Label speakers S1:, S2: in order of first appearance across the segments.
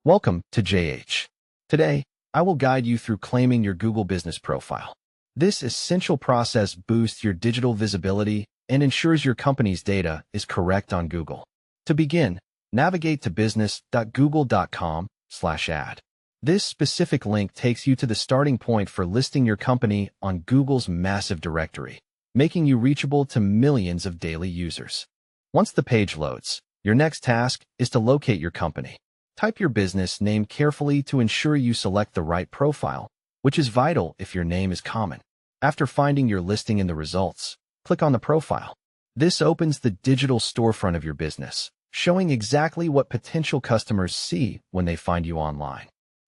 S1: Welcome to JH. Today, I will guide you through claiming your Google Business Profile. This essential process boosts your digital visibility and ensures your company's data is correct on Google. To begin, navigate to business.google.com/ad. This specific link takes you to the starting point for listing your company on Google's massive directory, making you reachable to millions of daily users. Once the page loads, your next task is to locate your company. Type your business name carefully to ensure you select the right profile, which is vital if your name is common. After finding your listing in the results, click on the profile. This opens the digital storefront of your business, showing exactly what potential customers see when they find you online.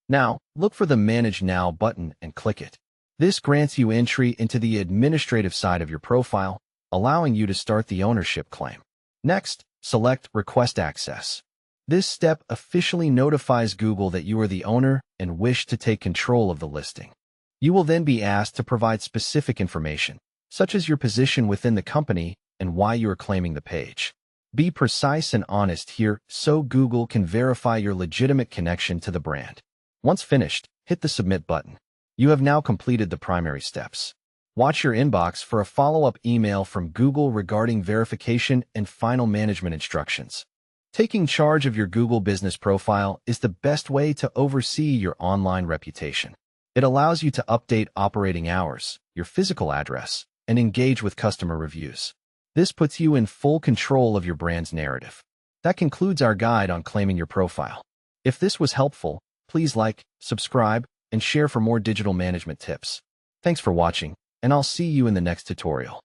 S1: Now, look for the Manage Now button and click it. This grants you entry into the administrative side of your profile, allowing you to start the ownership claim. Next, select Request Access. This step officially notifies Google that you are the owner and wish to take control of the listing. You will then be asked to provide specific information, such as your position within the company and why you are claiming the page. Be precise and honest here so Google can verify your legitimate connection to the brand. Once finished, hit the Submit button. You have now completed the primary steps. Watch your inbox for a follow-up email from Google regarding verification and final management instructions. Taking charge of your Google Business Profile is the best way to oversee your online reputation. It allows you to update operating hours, your physical address, and engage with customer reviews. This puts you in full control of your brand's narrative. That concludes our guide on claiming your profile. If this was helpful, please like, subscribe, and share for more digital management tips. Thanks for watching, and I'll see you in the next tutorial.